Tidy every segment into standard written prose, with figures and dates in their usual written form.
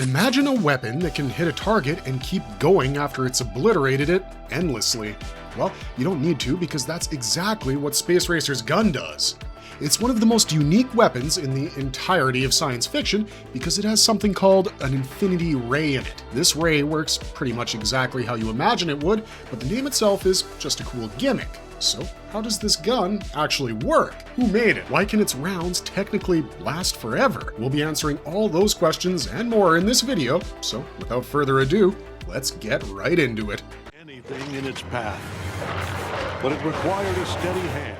Imagine a weapon that can hit a target and keep going after it's obliterated it endlessly. Well, you don't need to, because that's exactly what Space Racer's gun does. It's one of the most unique weapons in the entirety of science fiction because it has something called an infinity ray in it. This ray works pretty much exactly how you imagine it would, but the name itself is just a cool gimmick. So, how does this gun actually work? Who made it? Why can its rounds technically last forever? We'll be answering all those questions and more in this video, so without further ado, let's get right into it. Anything in its path, but it required a steady hand.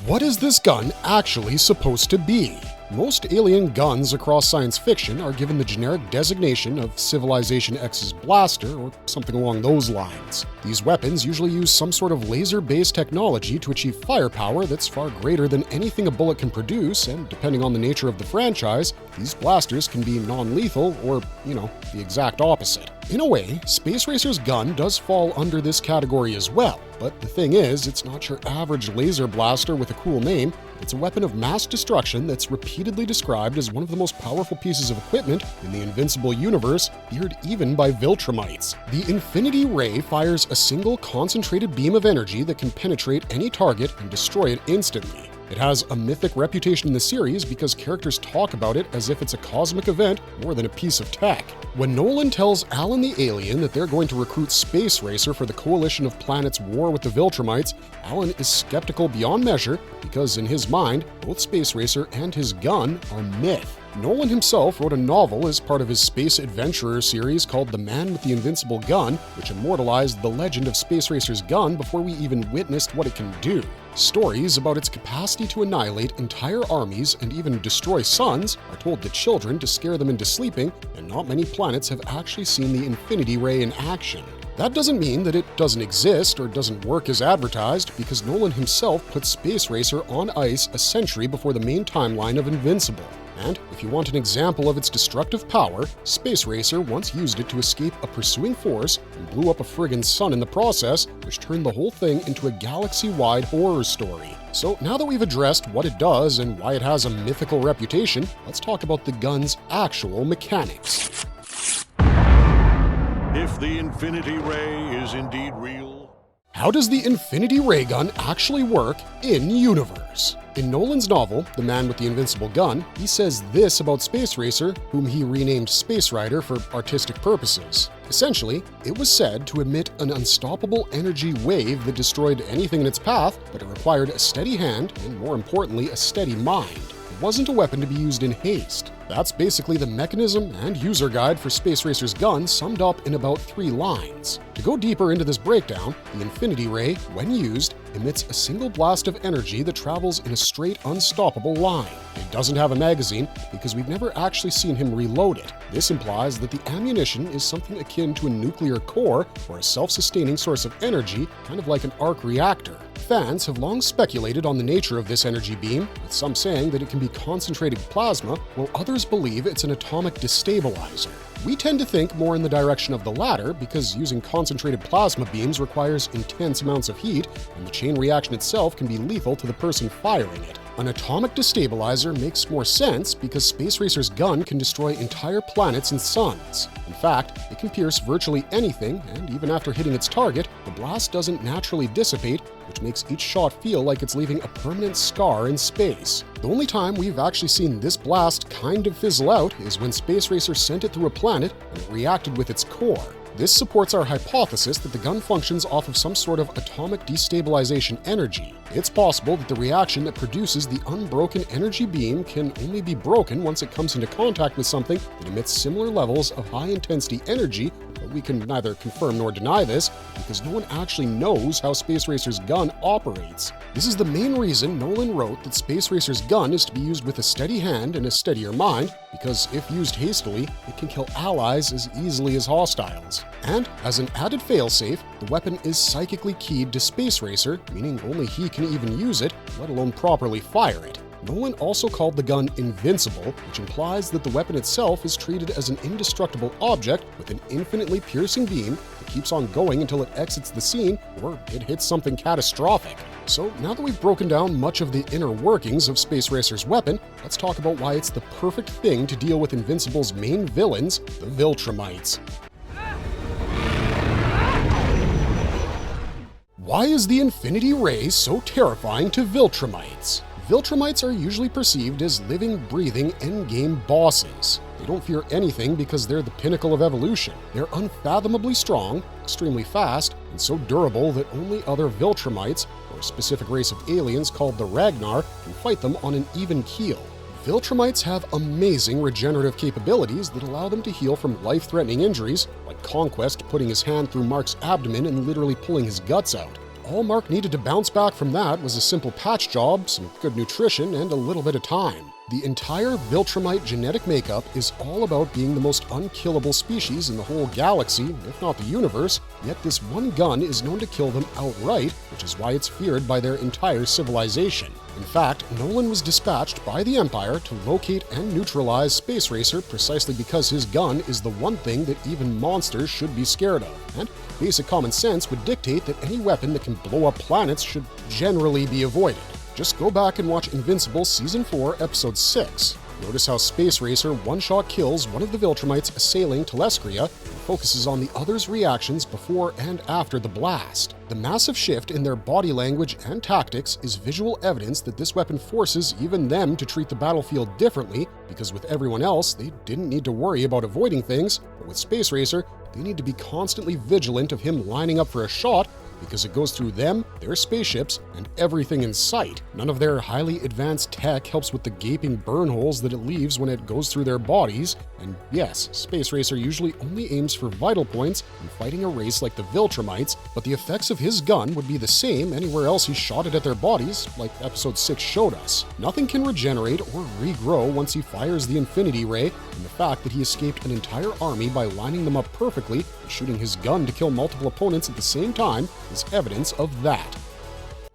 What is this gun actually supposed to be? Most alien guns across science fiction are given the generic designation of Civilization X's blaster or something along those lines. These weapons usually use some sort of laser-based technology to achieve firepower that's far greater than anything a bullet can produce, and depending on the nature of the franchise, these blasters can be non-lethal or, the exact opposite. In a way, Space Racer's gun does fall under this category as well, but the thing is, it's not your average laser blaster with a cool name. It's a weapon of mass destruction that's repeatedly described as one of the most powerful pieces of equipment in the Invincible universe, feared even by Viltrumites. The Infinity Ray fires a single concentrated beam of energy that can penetrate any target and destroy it instantly. It has a mythic reputation in the series because characters talk about it as if it's a cosmic event more than a piece of tech. When Nolan tells Alan the alien that they're going to recruit Space Racer for the coalition of planets' war with the Viltrumites, Alan is skeptical beyond measure because in his mind, both Space Racer and his gun are myth. Nolan himself wrote a novel as part of his space adventurer series called The Man with the Invincible Gun, which immortalized the legend of Space Racer's gun before we even witnessed what it can do. Stories about its capacity to annihilate entire armies and even destroy suns are told to children to scare them into sleeping, and not many planets have actually seen the Infinity Ray in action. That doesn't mean that it doesn't exist or doesn't work as advertised, because Nolan himself put Space Racer on ice a century before the main timeline of Invincible. And if you want an example of its destructive power, Space Racer once used it to escape a pursuing force and blew up a friggin' sun in the process, which turned the whole thing into a galaxy-wide horror story. So now that we've addressed what it does and why it has a mythical reputation, let's talk about the gun's actual mechanics. If the Infinity Ray is indeed real, how does the Infinity Ray gun actually work in-universe? In Nolan's novel, The Man with the Invincible Gun, he says this about Space Racer, whom he renamed Space Rider for artistic purposes. Essentially, it was said to emit an unstoppable energy wave that destroyed anything in its path, but it required a steady hand and, more importantly, a steady mind. It wasn't a weapon to be used in haste. That's basically the mechanism and user guide for Space Racer's gun summed up in about 3 lines. To go deeper into this breakdown, the Infinity Ray, when used, emits a single blast of energy that travels in a straight, unstoppable line. It doesn't have a magazine because we've never actually seen him reload it. This implies that the ammunition is something akin to a nuclear core or a self-sustaining source of energy, kind of like an arc reactor. Fans have long speculated on the nature of this energy beam, with some saying that it can be concentrated plasma, while others believe it's an atomic destabilizer. We tend to think more in the direction of the latter because using concentrated plasma beams requires intense amounts of heat, and the chain reaction itself can be lethal to the person firing it. An atomic destabilizer makes more sense because Space Racer's gun can destroy entire planets and suns. In fact, it can pierce virtually anything, and even after hitting its target, the blast doesn't naturally dissipate, which makes each shot feel like it's leaving a permanent scar in space. The only time we've actually seen this blast kind of fizzle out is when Space Racer sent it through a planet and it reacted with its core. This supports our hypothesis that the gun functions off of some sort of atomic destabilization energy. It's possible that the reaction that produces the unbroken energy beam can only be broken once it comes into contact with something that emits similar levels of high-intensity energy, but we can neither confirm nor deny this because no one actually knows how Space Racer's gun operates. This is the main reason Nolan wrote that Space Racer's gun is to be used with a steady hand and a steadier mind, because if used hastily, it can kill allies as easily as hostiles. And as an added failsafe, the weapon is psychically keyed to Space Racer, meaning only he can even use it, let alone properly fire it. Nolan also called the gun invincible, which implies that the weapon itself is treated as an indestructible object with an infinitely piercing beam that keeps on going until it exits the scene or it hits something catastrophic. So now that we've broken down much of the inner workings of Space Racer's weapon, let's talk about why it's the perfect thing to deal with Invincible's main villains, the Viltrumites. Why is the Infinity Ray so terrifying to Viltrumites? Viltrumites are usually perceived as living, breathing, endgame bosses. They don't fear anything because they're the pinnacle of evolution. They're unfathomably strong, extremely fast, and so durable that only other Viltrumites, or a specific race of aliens called the Ragnar, can fight them on an even keel. Viltrumites have amazing regenerative capabilities that allow them to heal from life-threatening injuries, like Conquest putting his hand through Mark's abdomen and literally pulling his guts out. All Mark needed to bounce back from that was a simple patch job, some good nutrition, and a little bit of time. The entire Viltrumite genetic makeup is all about being the most unkillable species in the whole galaxy, if not the universe, yet this one gun is known to kill them outright, which is why it's feared by their entire civilization. In fact, Nolan was dispatched by the Empire to locate and neutralize Space Racer precisely because his gun is the one thing that even monsters should be scared of, and basic common sense would dictate that any weapon that can blow up planets should generally be avoided. Just go back and watch Invincible Season 4, Episode 6. Notice how Space Racer one-shot kills one of the Viltrumites assailing Telescria and focuses on the other's reactions before and after the blast. The massive shift in their body language and tactics is visual evidence that this weapon forces even them to treat the battlefield differently, because with everyone else, they didn't need to worry about avoiding things, but with Space Racer, they need to be constantly vigilant of him lining up for a shot because it goes through them, their spaceships, and everything in sight. None of their highly advanced tech helps with the gaping burn holes that it leaves when it goes through their bodies. And yes, Space Racer usually only aims for vital points in fighting a race like the Viltrumites, but the effects of his gun would be the same anywhere else he shot it at their bodies, like Episode 6 showed us. Nothing can regenerate or regrow once he fires the Infinity Ray, and the fact that he escaped an entire army by lining them up perfectly and shooting his gun to kill multiple opponents at the same time is evidence of that.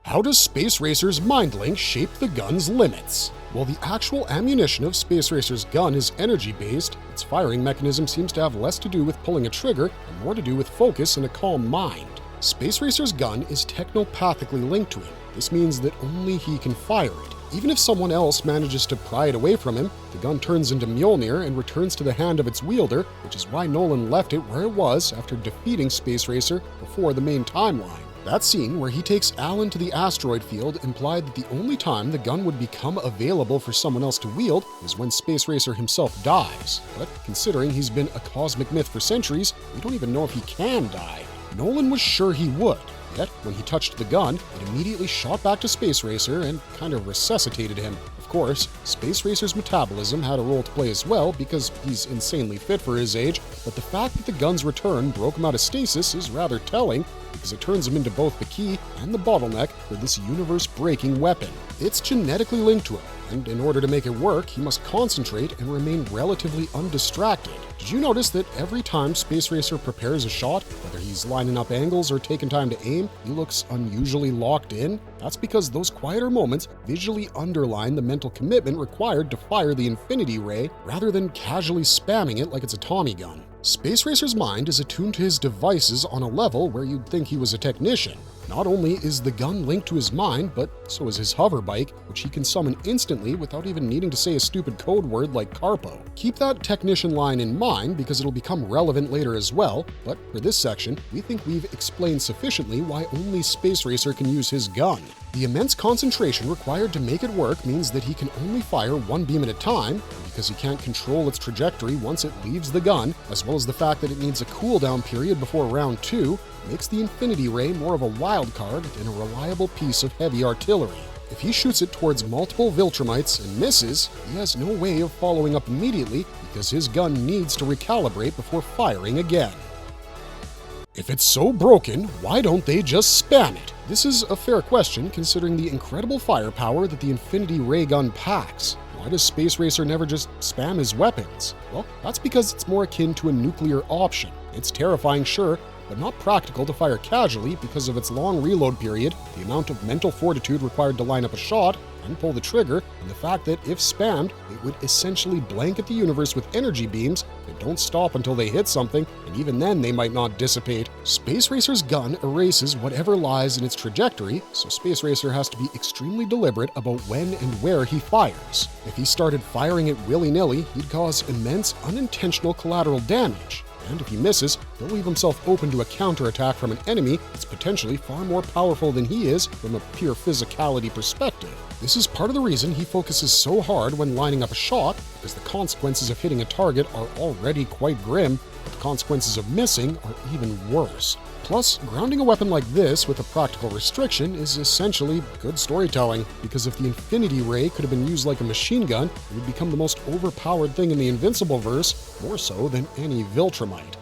How does Space Racer's mind link shape the gun's limits? While the actual ammunition of Space Racer's gun is energy-based, its firing mechanism seems to have less to do with pulling a trigger and more to do with focus and a calm mind. Space Racer's gun is technopathically linked to him. This means that only he can fire it. Even if someone else manages to pry it away from him, the gun turns into Mjolnir and returns to the hand of its wielder, which is why Nolan left it where it was after defeating Space Racer before the main timeline. That scene where he takes Alan to the asteroid field implied that the only time the gun would become available for someone else to wield is when Space Racer himself dies. But considering he's been a cosmic myth for centuries, we don't even know if he can die. Nolan was sure he would. Yet, when he touched the gun, it immediately shot back to Space Racer and kind of resuscitated him. Of course, Space Racer's metabolism had a role to play as well because he's insanely fit for his age, but the fact that the gun's return broke him out of stasis is rather telling because it turns him into both the key and the bottleneck for this universe-breaking weapon. It's genetically linked to him, and in order to make it work, he must concentrate and remain relatively undistracted. Did you notice that every time Space Racer prepares a shot, whether he's lining up angles or taking time to aim, he looks unusually locked in? That's because those quieter moments visually underline the mental commitment required to fire the Infinity Ray rather than casually spamming it like it's a Tommy gun. Space Racer's mind is attuned to his devices on a level where you'd think he was a technician. Not only is the gun linked to his mind, but so is his hover bike, which he can summon instantly without even needing to say a stupid code word like Carpo. Keep that technician line in mind because it'll become relevant later as well, but for this section, we think we've explained sufficiently why only Space Racer can use his gun. The immense concentration required to make it work means that he can only fire one beam at a time, and because he can't control its trajectory once it leaves the gun, as well as the fact that it needs a cooldown period before round 2, makes the Infinity Ray more of a wild card than a reliable piece of heavy artillery. If he shoots it towards multiple Viltrumites and misses, he has no way of following up immediately because his gun needs to recalibrate before firing again. If it's so broken, why don't they just spam it? This is a fair question considering the incredible firepower that the Infinity Ray gun packs. Why does Space Racer never just spam his weapons? Well, that's because it's more akin to a nuclear option. It's terrifying, sure, but not practical to fire casually because of its long reload period, the amount of mental fortitude required to line up a shot and pull the trigger, and the fact that, if spammed, it would essentially blanket the universe with energy beams that don't stop until they hit something, and even then they might not dissipate. Space Racer's gun erases whatever lies in its trajectory, so Space Racer has to be extremely deliberate about when and where he fires. If he started firing it willy-nilly, he'd cause immense unintentional collateral damage. And if he misses, he'll leave himself open to a counterattack from an enemy that's potentially far more powerful than he is from a pure physicality perspective. This is part of the reason he focuses so hard when lining up a shot, because the consequences of hitting a target are already quite grim, but the consequences of missing are even worse. Plus, grounding a weapon like this with a practical restriction is essentially good storytelling, because if the Infinity Ray could have been used like a machine gun, it would become the most overpowered thing in the Invincible-verse, more so than any Viltrumite.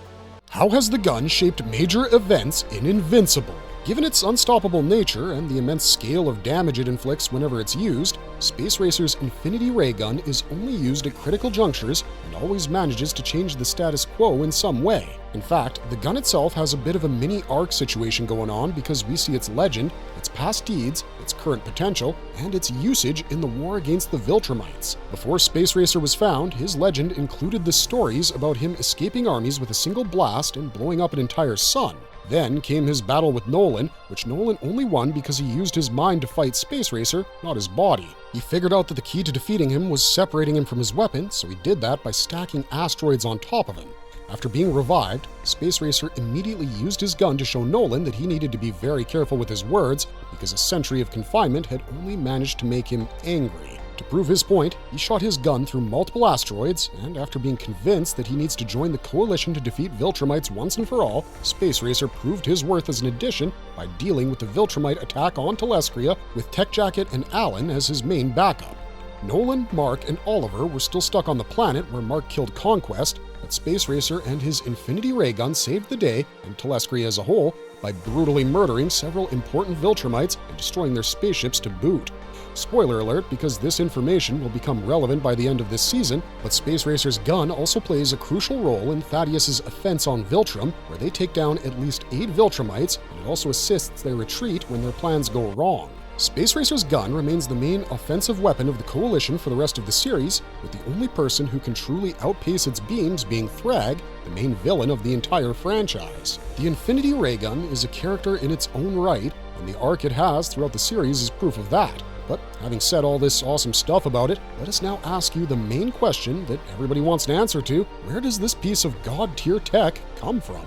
How has the gun shaped major events in Invincible? Given its unstoppable nature and the immense scale of damage it inflicts whenever it's used, Space Racer's Infinity Ray gun is only used at critical junctures and always manages to change the status quo in some way. In fact, the gun itself has a bit of a mini arc situation going on because we see its legend, its past deeds, its current potential, and its usage in the war against the Viltrumites. Before Space Racer was found, his legend included the stories about him escaping armies with a single blast and blowing up an entire sun. Then came his battle with Nolan, which Nolan only won because he used his mind to fight Space Racer, not his body. He figured out that the key to defeating him was separating him from his weapon, so he did that by stacking asteroids on top of him. After being revived, Space Racer immediately used his gun to show Nolan that he needed to be very careful with his words because a century of confinement had only managed to make him angry. To prove his point, he shot his gun through multiple asteroids, and after being convinced that he needs to join the Coalition to defeat Viltrumites once and for all, Space Racer proved his worth as an addition by dealing with the Viltrumite attack on Telescria with Tech Jacket and Alan as his main backup. Nolan, Mark, and Oliver were still stuck on the planet where Mark killed Conquest, but Space Racer and his Infinity Ray gun saved the day, and Telescria as a whole, by brutally murdering several important Viltrumites and destroying their spaceships to boot. Spoiler alert, because this information will become relevant by the end of this season, but Space Racer's gun also plays a crucial role in Thaddeus' offense on Viltrum, where they take down at least 8 Viltrumites, and it also assists their retreat when their plans go wrong. Space Racer's gun remains the main offensive weapon of the Coalition for the rest of the series, with the only person who can truly outpace its beams being Thrag, the main villain of the entire franchise. The Infinity Ray gun is a character in its own right, and the arc it has throughout the series is proof of that. But having said all this awesome stuff about it, let us now ask you the main question that everybody wants an answer to: where does this piece of god-tier tech come from?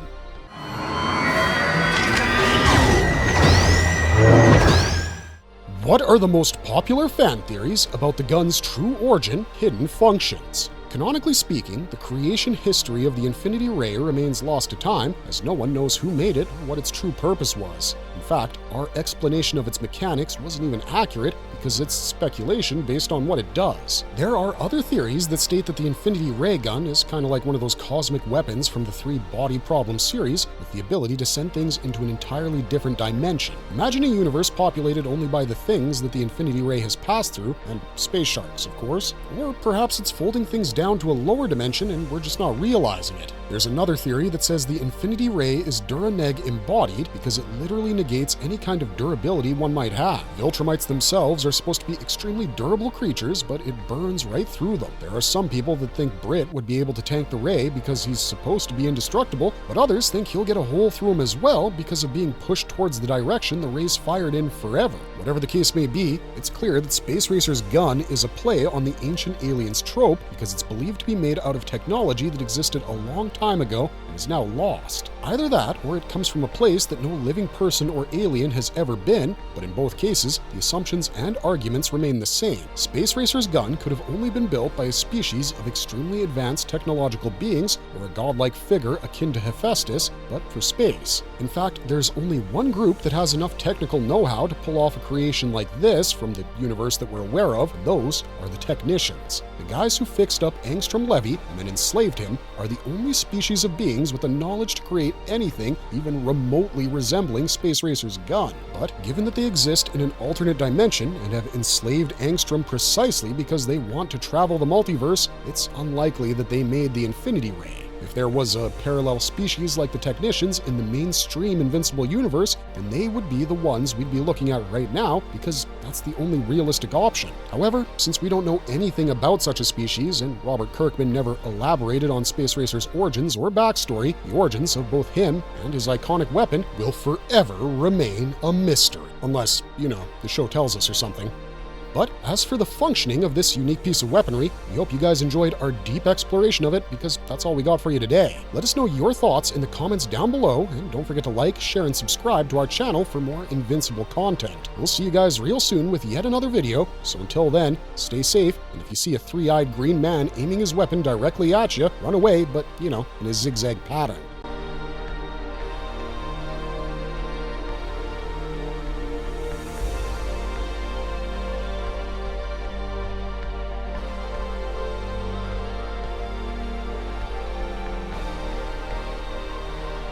What are the most popular fan theories about the gun's true origin, hidden functions? Canonically speaking, the creation history of the Infinity Ray remains lost to time, as no one knows who made it or what its true purpose was. In fact, our explanation of its mechanics wasn't even accurate because it's speculation based on what it does. There are other theories that state that the Infinity Ray gun is kind of like one of those cosmic weapons from the 3 Body Problem series, with the ability to send things into an entirely different dimension. Imagine a universe populated only by the things that the Infinity Ray has passed through, and space sharks, of course. Or perhaps it's folding things down to a lower dimension and we're just not realizing it. There's another theory that says the Infinity Ray is Duraneg embodied because it literally negates any kind of durability one might have. Viltrumites themselves are supposed to be extremely durable creatures, but it burns right through them. There are some people that think Brit would be able to tank the Ray because he's supposed to be indestructible, but others think he'll get a hole through him as well because of being pushed towards the direction the Ray's fired in forever. Whatever the case may be, it's clear that Space Racer's gun is a play on the Ancient Aliens trope because it's believed to be made out of technology that existed a long time ago and is now lost. Either that, or it comes from a place that no living person or alien has ever been, but in both cases, the assumptions and arguments remain the same. Space Racer's gun could have only been built by a species of extremely advanced technological beings, or a godlike figure akin to Hephaestus, but for space. In fact, there's only one group that has enough technical know-how to pull off a creation like this from the universe that we're aware of, and those are the Technicians. The guys who fixed up Angstrom Levy and then enslaved him are the only species of beings with the knowledge to create anything even remotely resembling Space Racer's gun. But given that they exist in an alternate dimension and have enslaved Angstrom precisely because they want to travel the multiverse, it's unlikely that they made the Infinity Ray. If there was a parallel species like the Technicians in the mainstream Invincible universe, then they would be the ones we'd be looking at right now because that's the only realistic option. However, since we don't know anything about such a species and Robert Kirkman never elaborated on Space Racer's origins or backstory, the origins of both him and his iconic weapon will forever remain a mystery. Unless, the show tells us or something. But as for the functioning of this unique piece of weaponry, we hope you guys enjoyed our deep exploration of it because that's all we got for you today. Let us know your thoughts in the comments down below, and don't forget to like, share, and subscribe to our channel for more Invincible content. We'll see you guys real soon with yet another video, so until then, stay safe, and if you see a three-eyed green man aiming his weapon directly at you, run away, but, in a zigzag pattern.